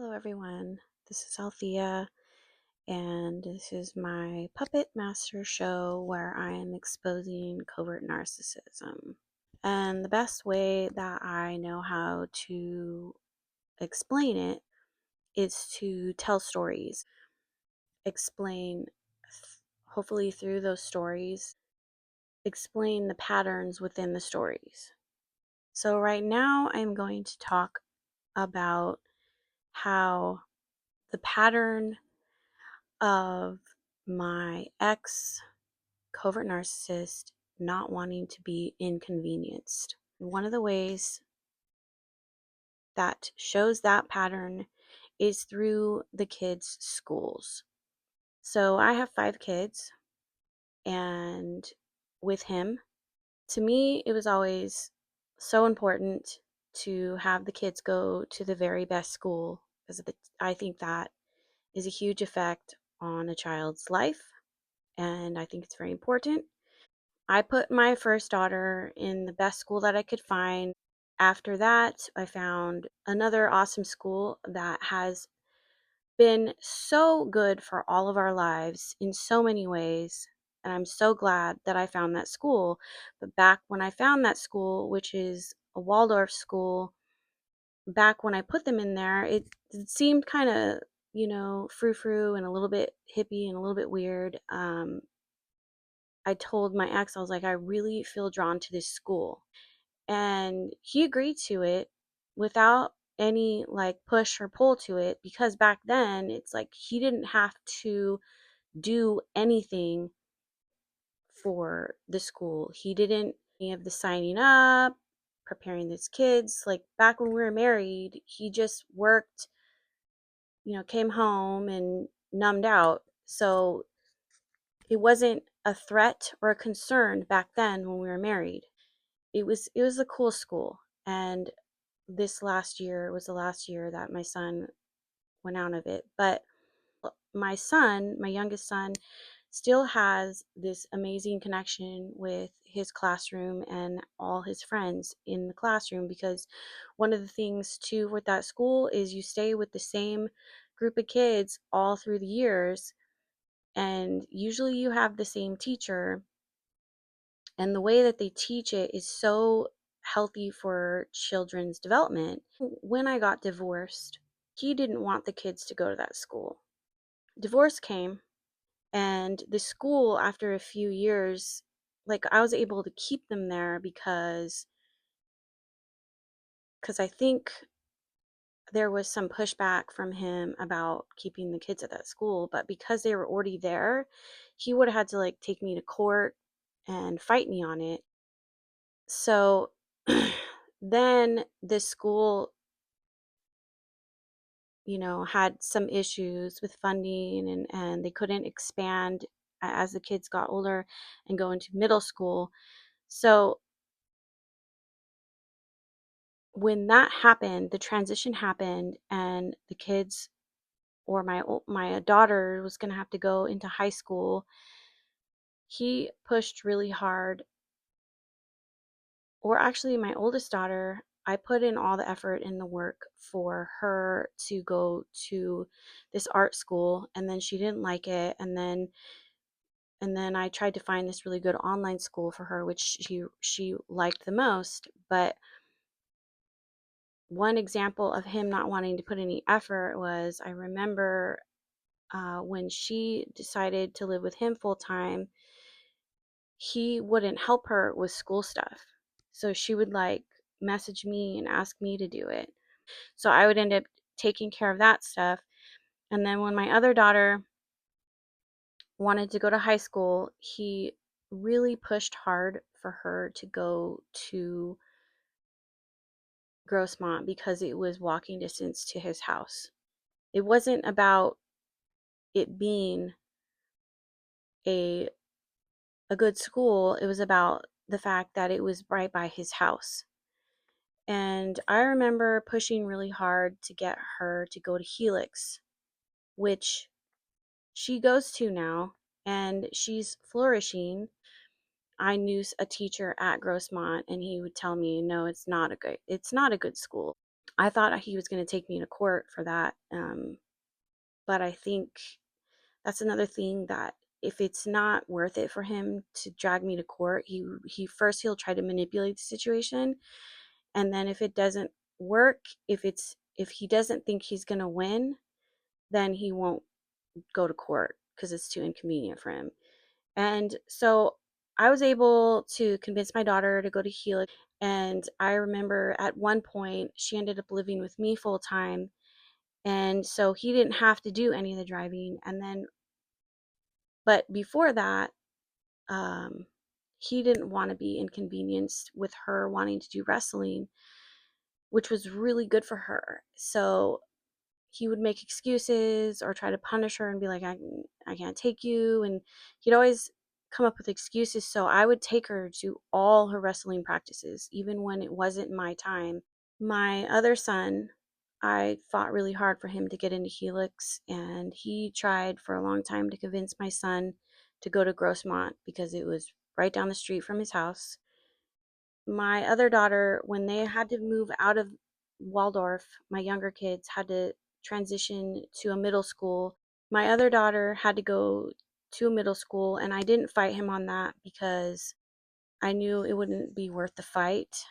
Hello, everyone. This is Althea, and this is my Puppet Master show where I am exposing covert narcissism. And the best way that I know how to explain it is to tell stories, explain, hopefully through those stories, explain the patterns within the stories. So, right now, I'm going to talk about how the pattern of my ex covert narcissist not wanting to be inconvenienced. One of the ways that shows that pattern is through the kids' schools. So I have 5 kids, and with him, to me, it was always so important to have the kids go to the very best school because I think that is a huge effect on a child's life, and I think it's very important. I put my first daughter in the best school that I could find. After that, I found another awesome school that has been so good for all of our lives in so many ways. And I'm so glad that I found that school. But back when I found that school, which is a Waldorf school, back when I put them in there, it seemed kind of, frou frou and a little bit hippie and a little bit weird. I told my ex, I was like, I really feel drawn to this school. And he agreed to it without any like push or pull to it, because back then it's like he didn't have to do anything for the school. He didn't any of the signing up, preparing his kids. Like back when we were married, he just worked, came home and numbed out. So it wasn't a threat or a concern back then when we were married. It was a cool school, and this last year was the last year that my son went out of it. But my son, my youngest son, still has this amazing connection with his classroom and all his friends in the classroom, because one of the things too with that school is you stay with the same group of kids all through the years, and usually you have the same teacher, and the way that they teach it is so healthy for children's development. When I got divorced, he didn't want the kids to go to that school. Divorce came, and the school, after a few years, like I was able to keep them there because I think there was some pushback from him about keeping the kids at that school, but because they were already there, he would have had to like take me to court and fight me on it. So then the school, had some issues with funding, and they couldn't expand as the kids got older and go into middle school. So when that happened, the transition happened, and the kids, or my daughter was going to have to go into high school. He pushed really hard, or actually my oldest daughter, I put in all the effort and the work for her to go to this art school, and then she didn't like it, and then I tried to find this really good online school for her, which she liked the most. But one example of him not wanting to put any effort was, I remember when she decided to live with him full time, he wouldn't help her with school stuff. So she would like message me and ask me to do it. So I would end up taking care of that stuff. And then when my other daughter wanted to go to high school, he really pushed hard for her to go to Grossmont because it was walking distance to his house. It wasn't about it being a a good school, it was about the fact that it was right by his house. And I remember pushing really hard to get her to go to Helix, which she goes to now, and she's flourishing. I knew a teacher at Grossmont, and he would tell me, "No, it's not a good school." I thought he was going to take me to court for that. But I think that's another thing, that if it's not worth it for him to drag me to court, he'll try to manipulate the situation, and then if it doesn't work, if he doesn't think he's going to win, then he won't go to court because it's too inconvenient for him. And so I was able to convince my daughter to go to Helix. And I remember at one point she ended up living with me full time. And so he didn't have to do any of the driving. And then, but before that, um, he didn't want to be inconvenienced with her wanting to do wrestling, which was really good for her. So he would make excuses or try to punish her and be like, I can't take you. And he'd always come up with excuses. So I would take her to all her wrestling practices, even when it wasn't my time. My other son, I fought really hard for him to get into Helix, and he tried for a long time to convince my son to go to Grossmont because it was right down the street from his house. My other daughter, when they had to move out of Waldorf, my younger kids had to transition to a middle school. My other daughter had to go to a middle school, and I didn't fight him on that because I knew it wouldn't be worth the fight.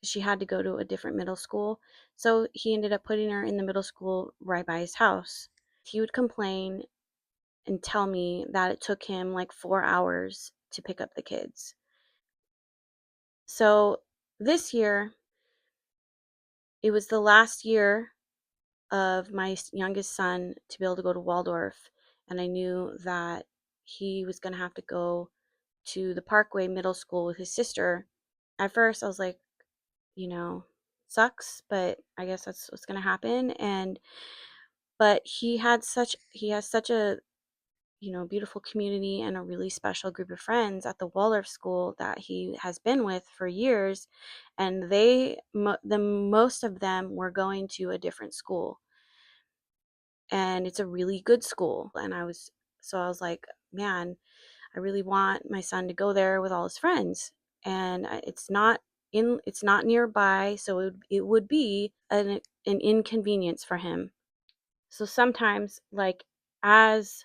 She had to go to a different middle school. So he ended up putting her in the middle school right by his house. He would complain and tell me that it took him like 4 hours to pick up the kids. So this year, it was the last year of my youngest son to be able to go to Waldorf, and I knew that he was going to have to go to the Parkway Middle School with his sister. At first, I was like, you know, sucks, but I guess that's what's going to happen. And but he has such a, beautiful community and a really special group of friends at the Waldorf school that he has been with for years, and the most of them were going to a different school, and it's a really good school. And I was like, man, I really want my son to go there with all his friends, and it's not nearby, so it would be an inconvenience for him. So sometimes, like, as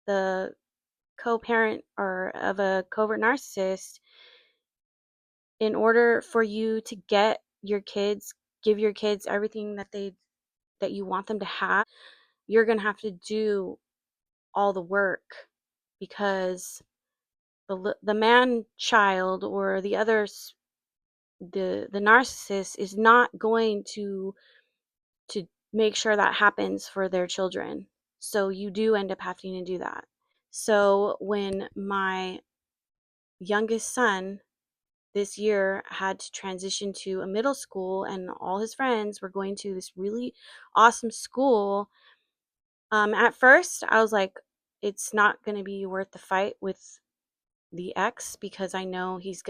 the co-parent or of a covert narcissist, in order for you to give your kids everything that you want them to have, you're going to have to do all the work, because the man child or the narcissist is not going to make sure that happens for their children. So you do end up having to do that. So when my youngest son this year had to transition to a middle school, and all his friends were going to this really awesome school, at first I was like, it's not going to be worth the fight with the ex, because I know he's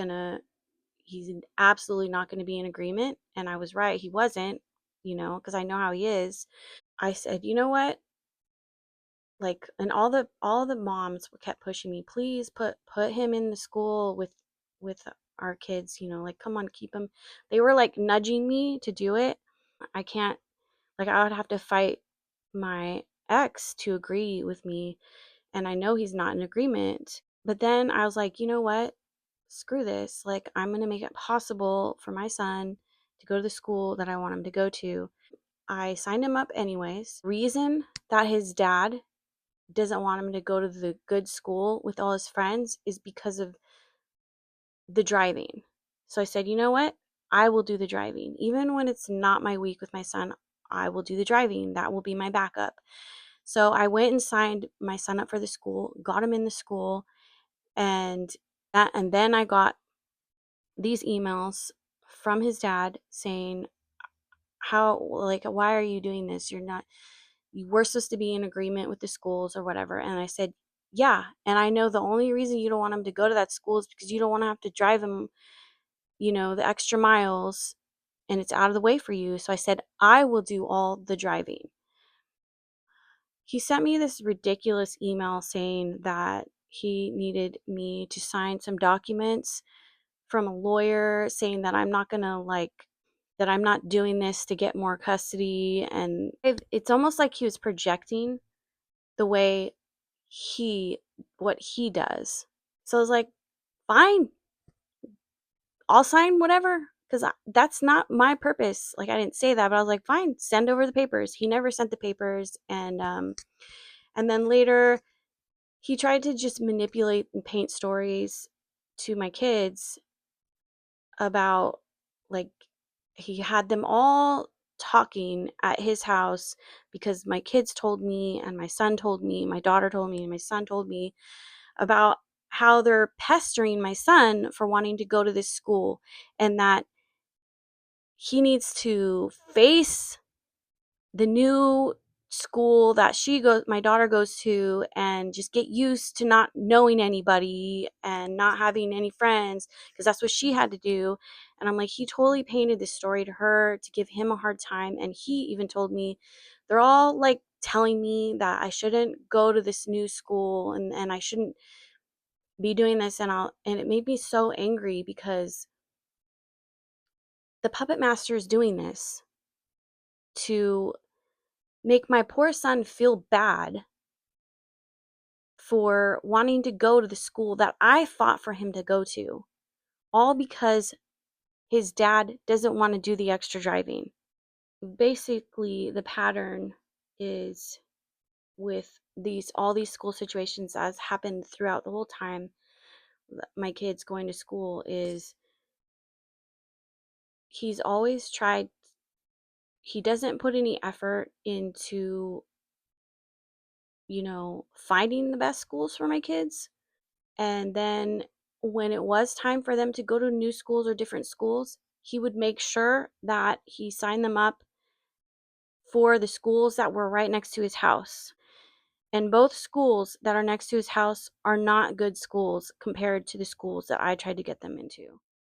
absolutely not going to be in agreement. And I was right, he wasn't, because I know how he is. I said, you know what, like, and all the moms kept pushing me, please put him in the school with our kids, like, come on, keep him. They were like nudging me to do it. I can't, like, I would have to fight my ex to agree with me, and I know he's not in agreement. But then I was like, you know what, screw this, like, I'm going to make it possible for my son to go to the school that I want him to go to. I signed him up anyways. Reason that his dad doesn't want him to go to the good school with all his friends is because of the driving. So I said, you know what? I will do the driving. Even when it's not my week with my son, I will do the driving. That will be my backup. So I went and signed my son up for the school, got him in the school, and then I got these emails from his dad saying, how, like, why are you doing this? You were supposed to be in agreement with the schools or whatever. And I said, yeah, and I know the only reason you don't want him to go to that school is because you don't want to have to drive him, the extra miles, and it's out of the way for you. So I said, I will do all the driving. He sent me this ridiculous email saying that he needed me to sign some documents from a lawyer saying that I'm not going to, like, that I'm not doing this to get more custody. And it's almost like he was projecting the way he, what he does. So I was like, fine, I'll sign whatever. Because that's not my purpose. Like, I didn't say that, but I was like, fine, send over the papers. He never sent the papers. And then later, he tried to just manipulate and paint stories to my kids about, like, he had them all talking at his house because my kids told me, and my son told me, my daughter told me, and my son told me about how they're pestering my son for wanting to go to this school, and that he needs to face the new school that my daughter goes to, and just get used to not knowing anybody and not having any friends, because that's what she had to do. And I'm like, he totally painted this story to her to give him a hard time. And he even told me they're all like telling me that I shouldn't go to this new school, and I shouldn't be doing this. And it made me so angry because the puppet master is doing this to make my poor son feel bad for wanting to go to the school that I fought for him to go to, all because his dad doesn't want to do the extra driving. Basically, the pattern is with all these school situations as happened throughout the whole time my kids going to school is he's always tried, he doesn't put any effort into, finding the best schools for my kids. And then when it was time for them to go to new schools or different schools, he would make sure that he signed them up for the schools that were right next to his house. And both schools that are next to his house are not good schools compared to the schools that I tried to get them into.